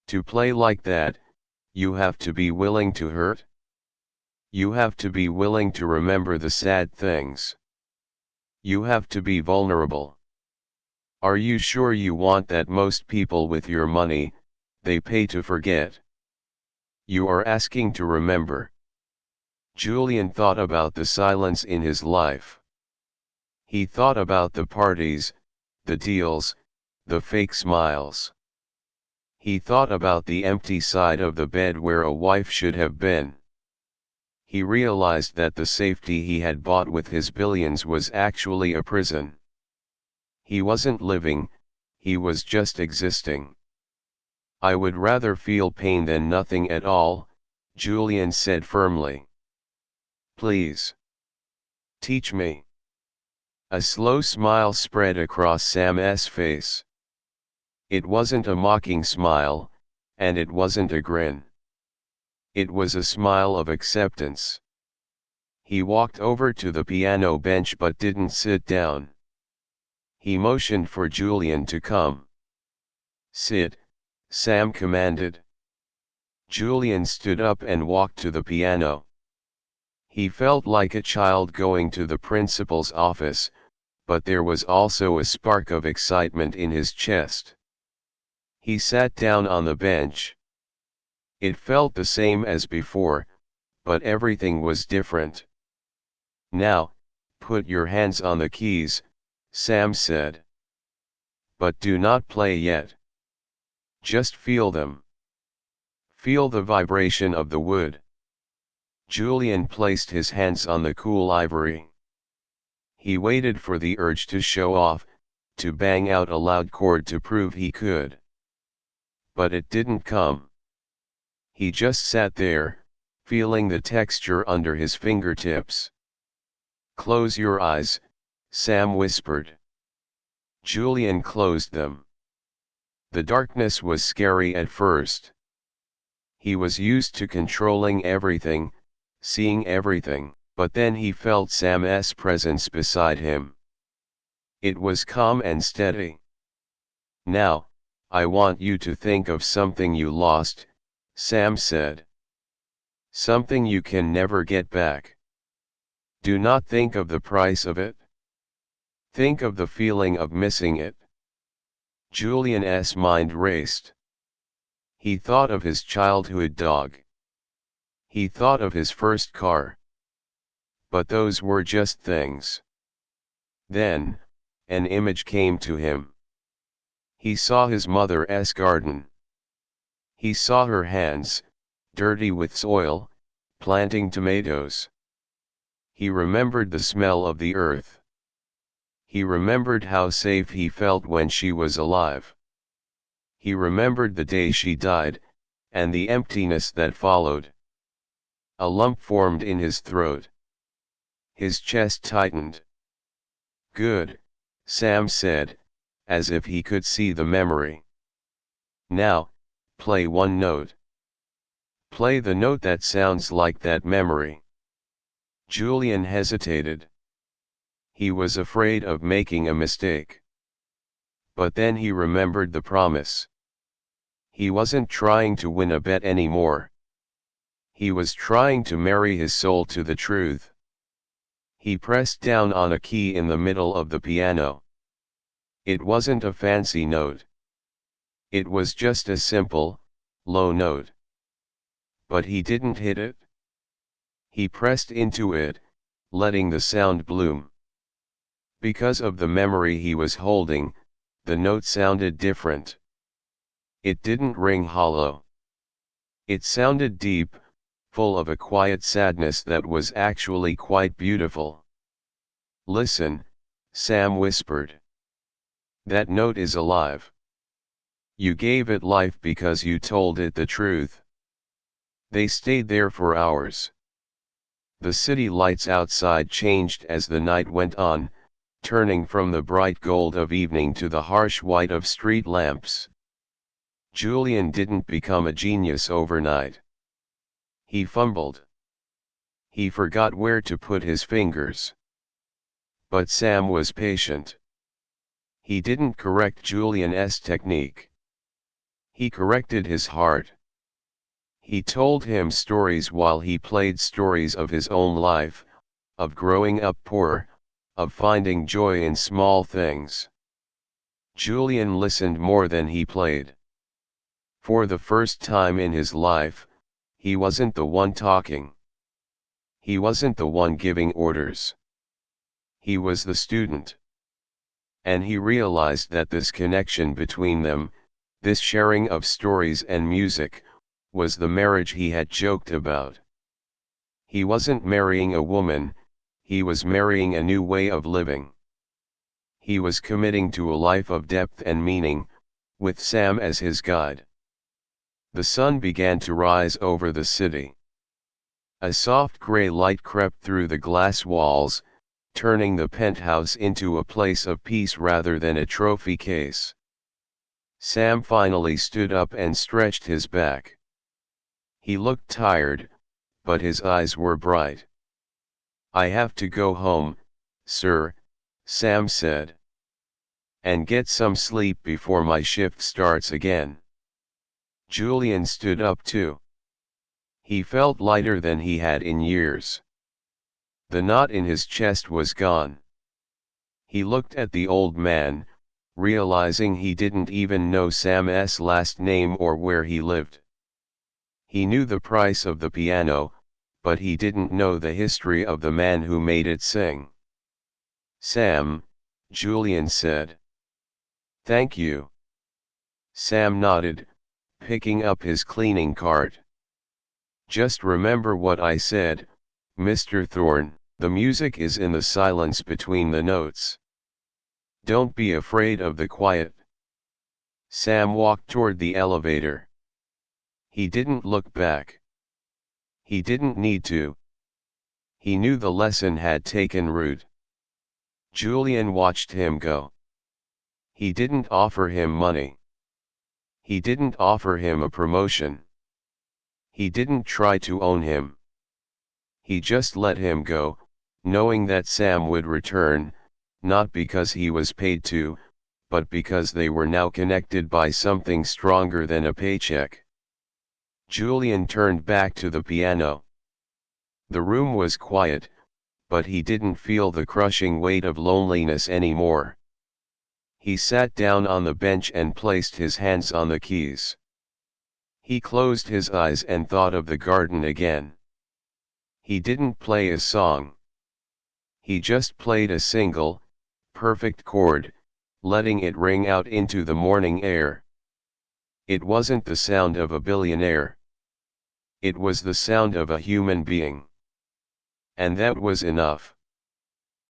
To play like that, you have to be willing to hurt. You have to be willing to remember the sad things. You have to be vulnerable. Are you sure you want that? Most people with your money, they pay to forget. You are asking to remember. Julian thought about the silence in his life. He thought about the parties, the deals, the fake smiles. He thought about the empty side of the bed where a wife should have been. he realized that the safety he had bought with his billions was actually a prison. He wasn't living, he was just existing. "I would rather feel pain than nothing at all," Julian said firmly. "Please. Teach me." A slow smile spread across Sam's face. It wasn't a mocking smile, and it wasn't a grin. It was a smile of acceptance. He walked over to the piano bench but didn't sit down. He motioned for Julian to come. "Sit," Sam commanded. Julian stood up and walked to the piano. He felt like a child going to the principal's office, but there was also a spark of excitement in his chest. He sat down on the bench. It felt the same as before, but everything was different. "Now, put your hands on the keys," Sam said. "But do not play yet. Just feel them. Feel the vibration of the wood." Julian placed his hands on the cool ivory. He waited for the urge to show off, to bang out a loud chord to prove he could. But it didn't come. He just sat there, feeling the texture under his fingertips. "Close your eyes," Sam whispered. Julian closed them. The darkness was scary at first. He was used to controlling everything, seeing everything, but then he felt Sam's presence beside him. It was calm and steady. "Now, I want you to think of something you lost," Sam said. "Something you can never get back. Do not think of the price of it. Think of the feeling of missing it." Julian's mind raced. He thought of his childhood dog. He thought of his first car. But those were just things. Then, an image came to him. He saw his mother's garden. He saw her hands, dirty with soil, planting tomatoes. He remembered the smell of the earth. He remembered how safe he felt when she was alive. He remembered the day she died, and the emptiness that followed. A lump formed in his throat. His chest tightened. "Good," Sam said, as if he could see the memory. "Now, play one note. Play the note that sounds like that memory." Julian hesitated. He was afraid of making a mistake. But then he remembered the promise. He wasn't trying to win a bet anymore. He was trying to marry his soul to the truth. He pressed down on a key in the middle of the piano. It wasn't a fancy note. It was just a simple, low note. But he didn't hit it. He pressed into it, letting the sound bloom. Because of the memory he was holding, the note sounded different. It didn't ring hollow. It sounded deep, full of a quiet sadness that was actually quite beautiful. "Listen," Sam whispered. "That note is alive. You gave it life because you told it the truth." They stayed there for hours. The city lights outside changed as the night went on, turning from the bright gold of evening to the harsh white of street lamps. Julian didn't become a genius overnight. He fumbled. He forgot where to put his fingers. But Sam was patient. He didn't correct Julian's technique. He corrected his heart. He told him stories while he played stories of his own life, of growing up poor, of finding joy in small things. Julian listened more than he played. For the first time in his life, he wasn't the one talking. He wasn't the one giving orders. He was the student. And he realized that this connection between them, this sharing of stories and music, was the marriage he had joked about. He wasn't marrying a woman, he was marrying a new way of living. He was committing to a life of depth and meaning, with Sam as his guide. The sun began to rise over the city. A soft gray light crept through the glass walls, turning the penthouse into a place of peace rather than a trophy case. Sam finally stood up and stretched his back. He looked tired, but his eyes were bright. "I have to go home, sir," Sam said. "And get some sleep before my shift starts again." Julian stood up too. He felt lighter than he had in years. The knot in his chest was gone. He looked at the old man, realizing he didn't even know Sam's last name or where he lived. He knew the price of the piano, but he didn't know the history of the man who made it sing. "Sam," Julian said. "Thank you." Sam nodded, picking up his cleaning cart. "Just remember what I said, Mr. Thorne, the music is in the silence between the notes. Don't be afraid of the quiet." Sam walked toward the elevator. He didn't look back. He didn't need to. He knew the lesson had taken root. Julian watched him go. He didn't offer him money. He didn't offer him a promotion. He didn't try to own him. He just let him go, knowing that Sam would return, not because he was paid to, but because they were now connected by something stronger than a paycheck. Julian turned back to the piano. The room was quiet, but he didn't feel the crushing weight of loneliness anymore. He sat down on the bench and placed his hands on the keys. He closed his eyes and thought of the garden again. He didn't play a song. He just played a single, perfect chord, letting it ring out into the morning air. It wasn't the sound of a billionaire. It was the sound of a human being. And that was enough.